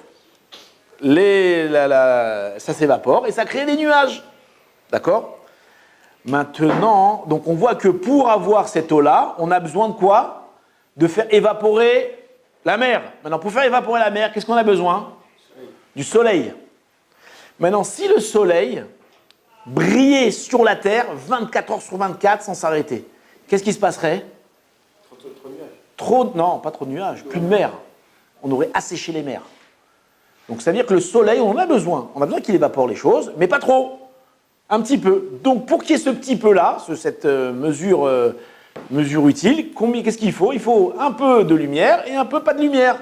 Ça s'évapore et ça crée des nuages. D'accord? Maintenant, donc on voit que pour avoir cette eau-là, on a besoin de quoi? De faire évaporer la mer. Maintenant, pour faire évaporer la mer, qu'est-ce qu'on a besoin? Du soleil. Maintenant, si le soleil brillait sur la Terre 24 heures sur 24 sans s'arrêter, qu'est-ce qui se passerait? Trop de nuages. Non, pas trop de nuages, plus de mer. On aurait asséché les mers. Donc, ça veut dire que le soleil, on en a besoin. On a besoin qu'il évapore les choses, mais pas trop. Un petit peu. Donc, pour qu'il y ait ce petit peu-là, cette mesure utile, qu'est-ce qu'il faut? Il faut un peu de lumière et un peu pas de lumière.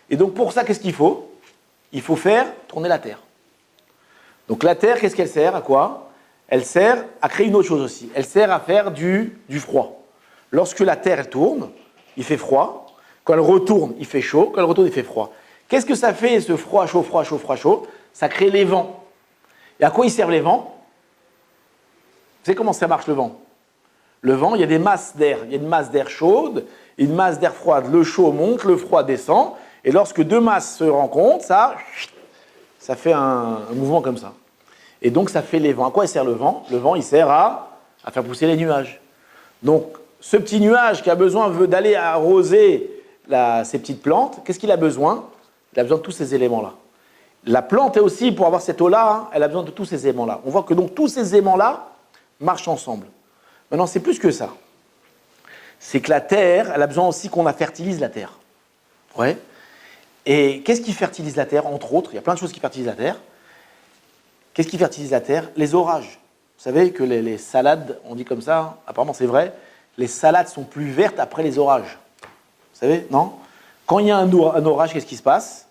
Et donc, pour ça, qu'est-ce qu'il faut? Il faut faire tourner la Terre. Donc, la Terre, qu'est-ce qu'elle sert? À quoi? Elle sert à créer une autre chose aussi. Elle sert à faire du froid. Lorsque la Terre, elle tourne, il fait froid. Quand elle retourne, il fait chaud. Quand elle retourne, il fait froid. Qu'est-ce que ça fait, ce froid, chaud, froid, chaud, froid, chaud? Ça crée les vents. Et à quoi ils servent les vents? Vous savez comment ça marche, le vent? Le vent, il y a des masses d'air. Il y a une masse d'air chaude, une masse d'air froide. Le chaud monte, le froid descend. Et lorsque deux masses se rencontrent, ça fait un mouvement comme ça. Et donc, ça fait les vents. À quoi il sert le vent? Le vent, il sert à faire pousser les nuages. Donc, ce petit nuage qui a besoin d'aller arroser ces petites plantes, qu'est-ce qu'il a besoin? Il a besoin de tous ces éléments-là. La plante est aussi, pour avoir cette eau-là, elle a besoin de tous ces éléments-là. On voit que donc tous ces éléments-là marchent ensemble. Maintenant, c'est plus que ça. C'est que la terre, elle a besoin aussi qu'on la fertilise, la terre. Ouais. Et qu'est-ce qui fertilise la terre? Entre autres, il y a plein de choses qui fertilisent la terre. Qu'est-ce qui fertilise la terre? Les orages. Vous savez que les salades, on dit comme ça, apparemment c'est vrai, les salades sont plus vertes après les orages. Vous savez, non? Quand il y a un orage, qu'est-ce qui se passe?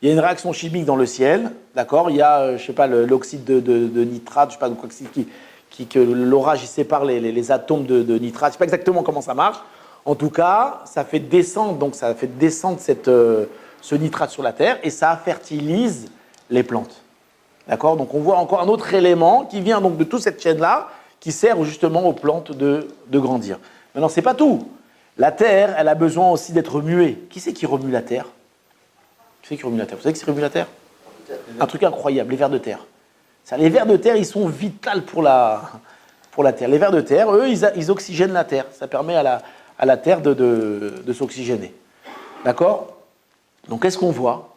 Il y a une réaction chimique dans le ciel, d'accord? Il y a, je ne sais pas, l'oxyde de nitrate, je ne sais pas, que l'orage il sépare les atomes de nitrate. Je ne sais pas exactement comment ça marche. En tout cas, ça fait descendre, ce nitrate sur la terre et ça fertilise les plantes. D'accord? Donc on voit encore un autre élément qui vient donc de toute cette chaîne-là, qui sert justement aux plantes de grandir. Maintenant, c'est pas tout. La terre, elle a besoin aussi d'être remuée. Qui c'est qui remue la terre? Qui c'est qui remue la terre? Vous savez qui remue la terre? Un truc incroyable, les vers de terre. Ça, les vers de terre, ils sont vitaux pour la terre. Les vers de terre, eux, ils oxygènent la terre. Ça permet à la terre de s'oxygéner. D'accord? Donc, qu'est-ce qu'on voit?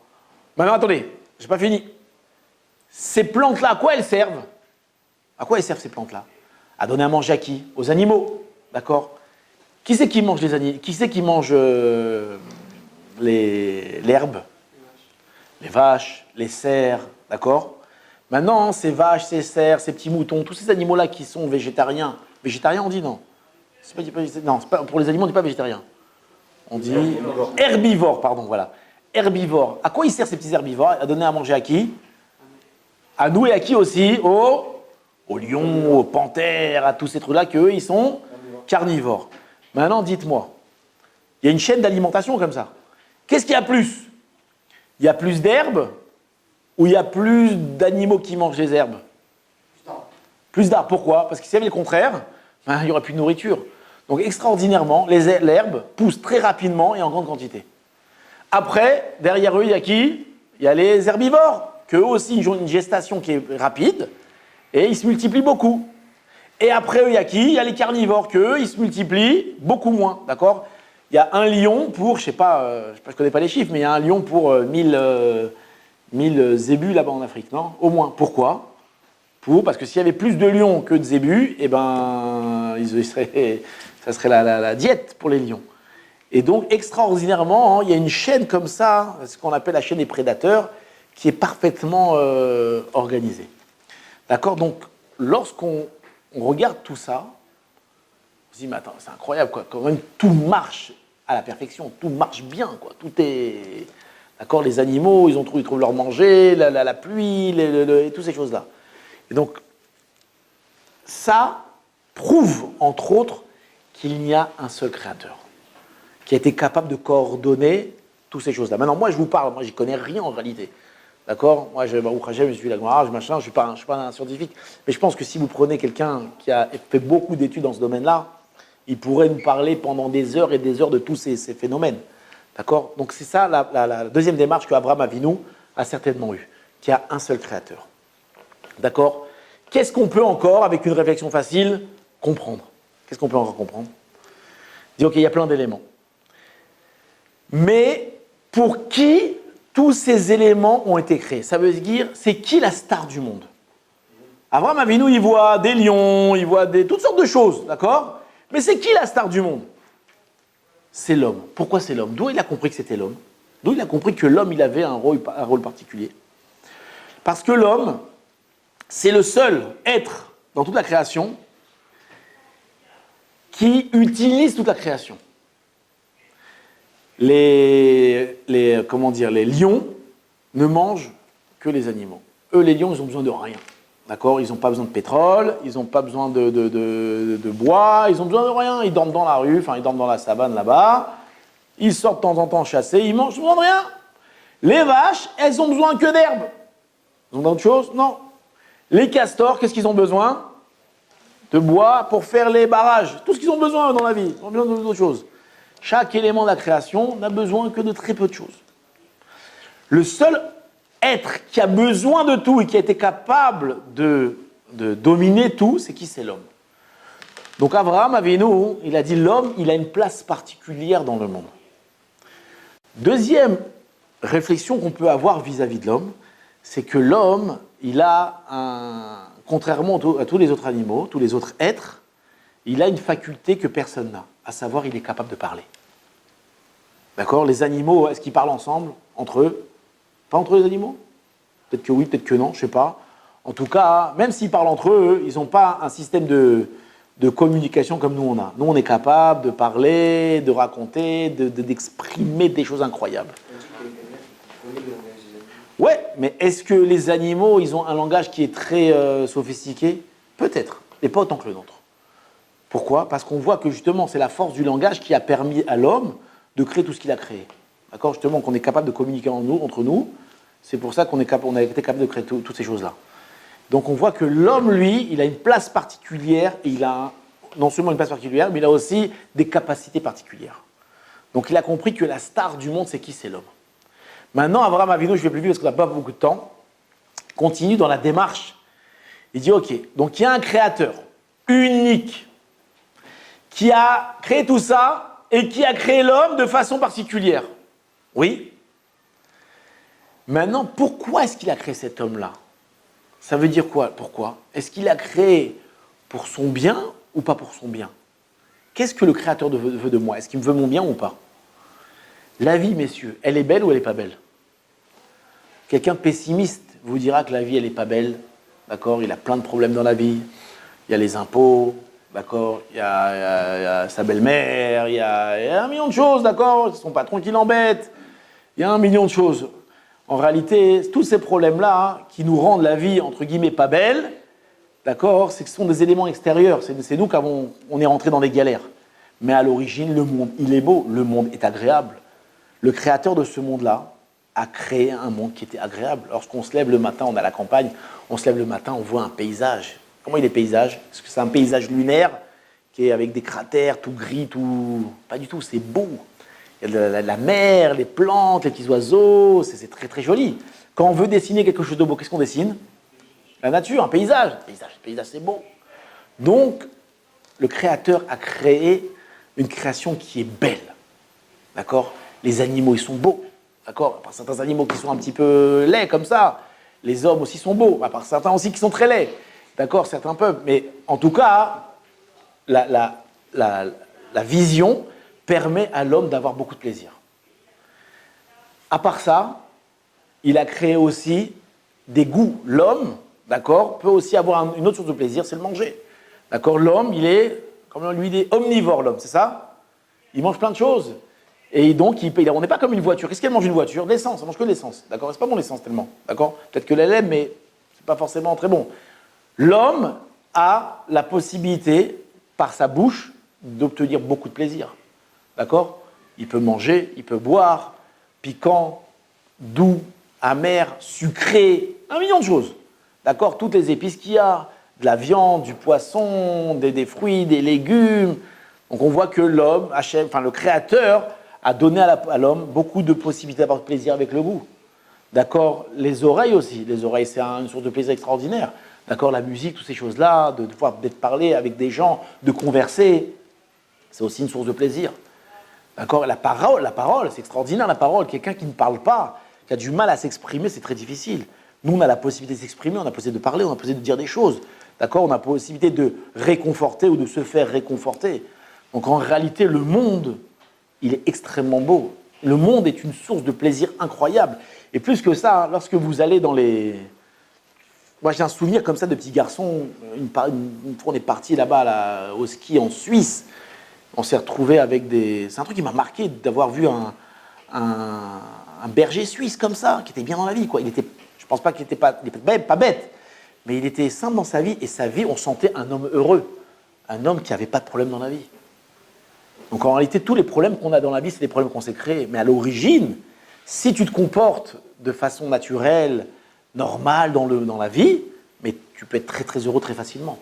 Maintenant, attendez, je n'ai pas fini. Ces plantes-là, à quoi elles servent? À quoi elles servent ces plantes-là? À donner à manger à qui? Aux animaux. D'accord? Qui c'est qui mange les animaux? Qui c'est qui mange l'herbe? Les vaches, les cerfs, d'accord? Maintenant, ces vaches, ces cerfs, ces petits moutons, tous ces animaux-là qui sont végétariens. Végétariens, on dit non? Non, pour les animaux, on ne dit pas végétarien. On dit herbivore, pardon, voilà. Herbivore. À quoi ils servent ces petits herbivores? À donner à manger à qui? À nous et à qui aussi? Aux lions, aux panthères, à tous ces trucs-là, qu'eux, ils sont carnivores. Maintenant, dites-moi, il y a une chaîne d'alimentation comme ça. Qu'est-ce qu'il y a plus? Il y a plus d'herbes ou il y a plus d'animaux qui mangent les herbes? Plus d'arbres. Pourquoi? Parce que s'il y avait le contraire, il n'y aurait plus de nourriture. Donc, extraordinairement, l'herbe pousse très rapidement et en grande quantité. Après, derrière eux, il y a qui? Il y a les herbivores, qu'eux aussi, ils ont une gestation qui est rapide et ils se multiplient beaucoup. Et après eux, il y a qui? Il y a les carnivores, qu'eux, ils se multiplient beaucoup moins, d'accord? Il y a un lion pour, je ne connais pas les chiffres, mais il y a un lion pour 1000 zébus là-bas en Afrique, non? Au moins. Pourquoi? Parce que s'il y avait plus de lions que de zébus, eh ben, ça serait la diète pour les lions. Et donc, extraordinairement, il y a une chaîne comme ça, ce qu'on appelle la chaîne des prédateurs, qui est parfaitement organisée. D'accord? Donc, lorsqu'on regarde tout ça, on se dit, mais attends, c'est incroyable, quoi. Quand même, tout marche à la perfection, tout marche bien, quoi. Tout est... D'accord? Les animaux, ils trouvent leur manger, la pluie, et toutes ces choses-là. Et donc, ça prouve, entre autres, qu'il n'y a un seul créateur qui a été capable de coordonner toutes ces choses-là. Maintenant, moi, je vous parle, moi, j'y connais rien en réalité. D'accord? Moi, je suis la Gemara, machin, je suis pas un scientifique. Mais je pense que si vous prenez quelqu'un qui a fait beaucoup d'études dans ce domaine-là, il pourrait nous parler pendant des heures et des heures de tous ces phénomènes. D'accord? Donc, c'est ça la deuxième démarche que Abraham Avinu a certainement eue, qu'il y a un seul créateur. D'accord? Qu'est-ce qu'on peut encore, avec une réflexion facile, comprendre? Qu'est-ce qu'on peut encore comprendre? Dis, ok, il y a plein d'éléments. Mais pour qui tous ces éléments ont été créés? Ça veut dire, c'est qui la star du monde? Abraham Avinu, il voit des lions, il voit toutes sortes de choses, d'accord? Mais c'est qui la star du monde? C'est l'homme. Pourquoi c'est l'homme? D'où il a compris que c'était l'homme? D'où il a compris que l'homme, il avait un rôle particulier? Parce que l'homme, c'est le seul être dans toute la création qui utilise toute la création. Les lions ne mangent que les animaux. Eux, les lions, ils ont besoin de rien. D'accord? Ils n'ont pas besoin de pétrole, ils n'ont pas besoin de bois, ils n'ont besoin de rien. Ils dorment dans la rue, ils dorment dans la savane là-bas. Ils sortent de temps en temps chasser, ils mangent, ils n'ont besoin de rien. Les vaches, elles ont besoin que d'herbe. Ils ont d'autre chose? Non. Les castors, qu'est-ce qu'ils ont besoin? De bois pour faire les barrages. Tout ce qu'ils ont besoin dans la vie. Ils ont besoin d'autre chose. Chaque élément de la création n'a besoin que de très peu de choses. Le seul être qui a besoin de tout et qui a été capable de dominer tout, c'est qui? C'est l'homme. Donc Abraham Avinu, il a dit l'homme, il a une place particulière dans le monde. Deuxième réflexion qu'on peut avoir vis-à-vis de l'homme, c'est que l'homme, il a contrairement à tous les autres animaux, tous les autres êtres, il a une faculté que personne n'a, à savoir il est capable de parler. D'accord? Les animaux, est-ce qu'ils parlent ensemble, entre eux? Pas entre les animaux? Peut-être que oui, peut-être que non, je ne sais pas. En tout cas, même s'ils parlent entre eux, ils n'ont pas un système de communication comme nous on a. Nous, on est capable de parler, de raconter, d'exprimer des choses incroyables. Ouais, mais est-ce que les animaux, ils ont un langage qui est très sophistiqué? Peut-être, mais pas autant que le nôtre. Pourquoi? Parce qu'on voit que justement, c'est la force du langage qui a permis à l'homme de créer tout ce qu'il a créé. D'accord? Justement, qu'on est capable de communiquer entre nous, C'est pour ça qu'on a été capable de créer toutes ces choses-là. Donc on voit que l'homme, lui, il a une place particulière, et il a non seulement une place particulière, mais il a aussi des capacités particulières. Donc il a compris que la star du monde, c'est qui? C'est l'homme. Maintenant, Abraham Avinu, je ne vais plus vite parce qu'on n'a pas beaucoup de temps, continue dans la démarche. Il dit, ok, donc il y a un créateur unique qui a créé tout ça et qui a créé l'homme de façon particulière. Oui. Maintenant, pourquoi est-ce qu'il a créé cet homme-là? Ça veut dire quoi? Pourquoi? Est-ce qu'il a créé pour son bien ou pas pour son bien? Qu'est-ce que le Créateur veut de moi? Est-ce qu'il me veut mon bien ou pas? La vie, messieurs, elle est belle ou elle n'est pas belle? Quelqu'un pessimiste vous dira que la vie, elle n'est pas belle. D'accord? Il a plein de problèmes dans la vie. Il y a les impôts, d'accord? Il y a sa belle-mère, il y a un million de choses, d'accord? Son patron qui l'embête. Il y a un million de choses. En réalité, tous ces problèmes-là, qui nous rendent la vie, entre guillemets, pas belle, d'accord, c'est que ce sont des éléments extérieurs. C'est nous on est rentré dans des galères. Mais à l'origine, le monde, il est beau, le monde est agréable. Le créateur de ce monde-là a créé un monde qui était agréable. Lorsqu'on se lève le matin, on est à la campagne, on se lève le matin, on voit un paysage. Comment il est paysage? Est-ce que c'est un paysage lunaire qui est avec des cratères, tout gris, tout... Pas du tout, c'est beau. Il y a la mer, les plantes, les petits oiseaux, c'est très très joli. Quand on veut dessiner quelque chose de beau, qu'est-ce qu'on dessine? La nature, un paysage. Paysage, c'est beau. Donc, le Créateur a créé une création qui est belle. D'accord? Les animaux, ils sont beaux. D'accord? À part certains animaux qui sont un petit peu laids comme ça. Les hommes aussi sont beaux. À part certains aussi qui sont très laids. D'accord? Certains peuvent. Mais en tout cas, la vision permet à l'homme d'avoir beaucoup de plaisir. À part ça, il a créé aussi des goûts. L'homme, d'accord, peut aussi avoir une autre source de plaisir, c'est le manger. D'accord? L'homme, il est, comme on lui dit, omnivore, l'homme, c'est ça? Il mange plein de choses. Et donc, on n'est pas comme une voiture. Qu'est-ce qu'elle mange une voiture? De l'essence, elle mange que de l'essence. D'accord? C'est pas bon l'essence tellement. D'accord? Peut-être que elle aime, mais c'est pas forcément très bon. L'homme a la possibilité, par sa bouche, d'obtenir beaucoup de plaisir. D'accord? Il peut manger, il peut boire, piquant, doux, amer, sucré, un million de choses. D'accord? Toutes les épices qu'il y a, de la viande, du poisson, des fruits, des légumes. Donc on voit que l'homme, le Créateur, a donné à l'homme beaucoup de possibilités d'avoir plaisir avec le goût. D'accord? Les oreilles aussi. Les oreilles, c'est une source de plaisir extraordinaire. D'accord? La musique, toutes ces choses-là, de pouvoir parler avec des gens, de converser, c'est aussi une source de plaisir. D'accord? La parole, c'est extraordinaire, la parole. Quelqu'un qui ne parle pas, qui a du mal à s'exprimer, c'est très difficile. Nous, on a la possibilité de s'exprimer, on a la possibilité de parler, on a la possibilité de dire des choses. D'accord? On a la possibilité de réconforter ou de se faire réconforter. Donc en réalité, le monde, il est extrêmement beau. Le monde est une source de plaisir incroyable. Et plus que ça, lorsque vous allez dans les... Moi, j'ai un souvenir comme ça de petit garçon. Une fois, on est parti là-bas au ski en Suisse. On s'est retrouvé avec des... C'est un truc qui m'a marqué d'avoir vu un berger suisse comme ça, qui était bien dans la vie, quoi. Je pense pas qu'il était pas bête, mais il était simple dans sa vie, et sa vie, on sentait un homme heureux. Un homme qui n'avait pas de problème dans la vie. Donc en réalité, tous les problèmes qu'on a dans la vie, c'est des problèmes qu'on s'est créés. Mais à l'origine, si tu te comportes de façon naturelle, normale dans la vie, mais tu peux être très très heureux très facilement.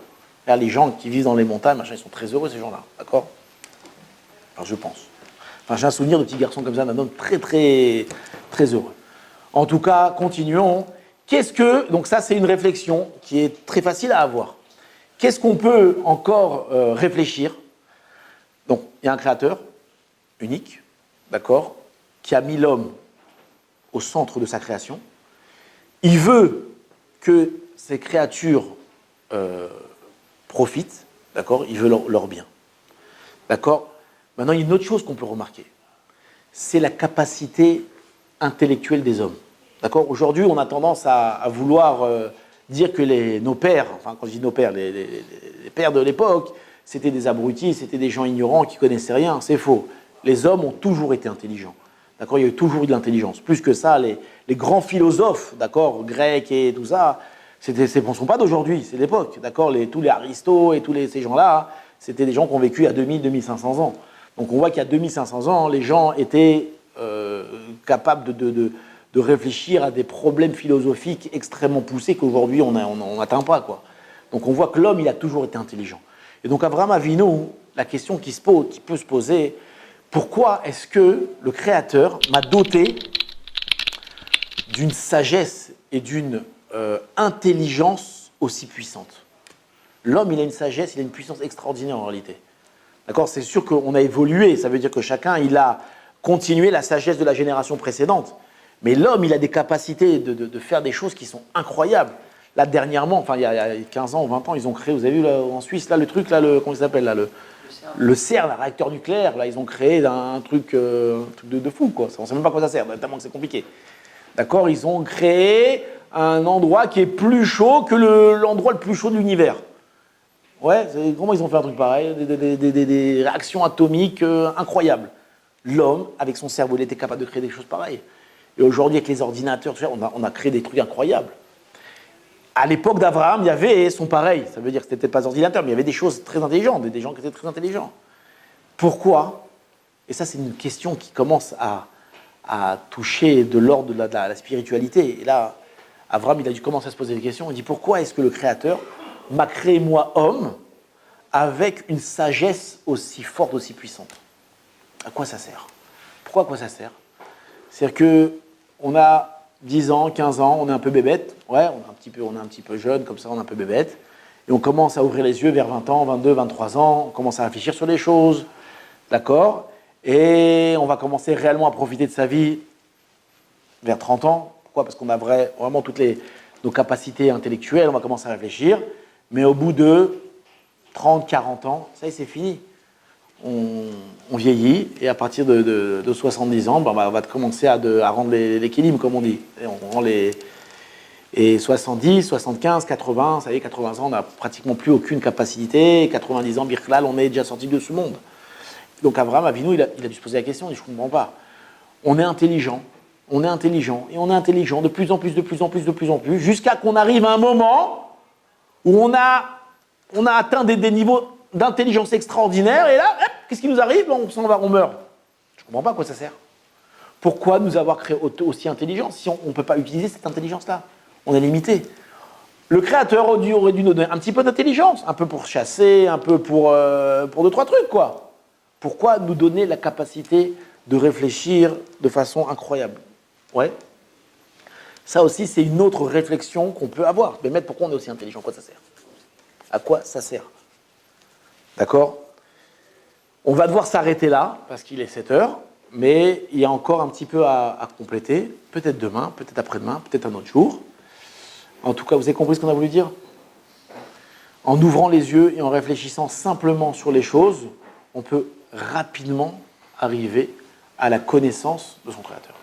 Là, les gens qui vivent dans les montagnes, machin, ils sont très heureux, ces gens-là, d'accord? Enfin, je pense. Enfin, j'ai un souvenir de petit garçon comme ça, d'un homme très très très heureux. En tout cas, continuons. Donc ça, c'est une réflexion qui est très facile à avoir. Qu'est-ce qu'on peut encore réfléchir? Donc, il y a un créateur unique, d'accord, qui a mis l'homme au centre de sa création. Il veut que ces créatures profitent, d'accord, il veut leur bien. D'accord? Maintenant, il y a une autre chose qu'on peut remarquer. C'est la capacité intellectuelle des hommes. D'accord? Aujourd'hui, on a tendance à vouloir dire que nos pères, enfin, quand je dis nos pères, les pères de l'époque, c'était des abrutis, c'était des gens ignorants qui ne connaissaient rien. C'est faux. Les hommes ont toujours été intelligents. D'accord? Il y a toujours eu de l'intelligence. Plus que ça, les grands philosophes, grecs et tout ça, ce ne sont pas d'aujourd'hui, c'est l'époque. D'accord? Tous les Aristotes et tous ces gens-là, c'était des gens qui ont vécu à 2000-2500 ans. Donc on voit qu'il y a 2500 ans, les gens étaient capables de réfléchir à des problèmes philosophiques extrêmement poussés qu'aujourd'hui on n'atteint pas, quoi. Donc on voit que l'homme, il a toujours été intelligent. Et donc Abraham Avinu, la question qui peut se poser, pourquoi est-ce que le Créateur m'a doté d'une sagesse et d'une intelligence aussi puissante? L'homme, il a une sagesse, il a une puissance extraordinaire en réalité. D'accord? C'est sûr qu'on a évolué, ça veut dire que chacun, il a continué la sagesse de la génération précédente. Mais l'homme, il a des capacités de faire des choses qui sont incroyables. Là, dernièrement, enfin, il y a 15 ans ou 20 ans, ils ont créé, vous avez vu là, en Suisse, là, le truc, là, comment il s'appelle, là, le CERN, le réacteur nucléaire, là, ils ont créé un truc de fou, quoi. On ne sait même pas à quoi ça sert, tellement que c'est compliqué. D'accord? Ils ont créé un endroit qui est plus chaud que l'endroit le plus chaud de l'univers. Ouais, comment ils ont fait un truc pareil? Des réactions atomiques incroyables. L'homme, avec son cerveau, il était capable de créer des choses pareilles. Et aujourd'hui, avec les ordinateurs, on a créé des trucs incroyables. À l'époque d'Abraham, il y avait son pareil. Ça veut dire que ce n'était peut-être pas des ordinateurs, mais il y avait des choses très intelligentes, des gens qui étaient très intelligents. Pourquoi? Et ça, c'est une question qui commence à toucher de l'ordre de la spiritualité. Et là, Abraham, il a dû commencer à se poser des questions. Il dit, pourquoi est-ce que le Créateur m'a créé, moi, homme, avec une sagesse aussi forte, aussi puissante? À quoi ça sert? Pourquoi à quoi ça sert? C'est-à-dire qu'on a 10 ans, 15 ans, on est un peu bébête, ouais, on est un petit peu jeune, comme ça, on est un peu bébête, et on commence à ouvrir les yeux vers 20 ans, 22, 23 ans, on commence à réfléchir sur les choses, d'accord? Et on va commencer réellement à profiter de sa vie vers 30 ans. Pourquoi? Parce qu'on a vraiment toutes nos capacités intellectuelles, on va commencer à réfléchir, mais au bout de 30, 40 ans, ça y est, c'est fini. On vieillit, et à partir de 70 ans, on va commencer à rendre l'équilibre, comme on dit. Et on rend et 70, 75, 80, ça y est, 80 ans, on n'a pratiquement plus aucune capacité. 90 ans, Birklal, on est déjà sorti de ce monde. Donc Abraham Avinu, il a dû se poser la question, il dit, je ne comprends pas. On est intelligent, et on est intelligent de plus en plus, jusqu'à qu'on arrive à un moment où on a atteint des niveaux d'intelligence extraordinaire, et là, hop, qu'est-ce qui nous arrive? On s'en va, on meurt. Je ne comprends pas à quoi ça sert. Pourquoi nous avoir créé aussi intelligents si on ne peut pas utiliser cette intelligence-là? On est limité. Le Créateur aurait dû nous donner un petit peu d'intelligence, un peu pour chasser, un peu pour 2-3 trucs, quoi. Pourquoi nous donner la capacité de réfléchir de façon incroyable? Ouais. Ça aussi, c'est une autre réflexion qu'on peut avoir. Mais pourquoi on est aussi intelligent? À quoi ça sert? À quoi ça sert? D'accord? On va devoir s'arrêter là, parce qu'il est 7 heures, mais il y a encore un petit peu à compléter. Peut-être demain, peut-être après-demain, peut-être un autre jour. En tout cas, vous avez compris ce qu'on a voulu dire? En ouvrant les yeux et en réfléchissant simplement sur les choses, on peut rapidement arriver à la connaissance de son Créateur.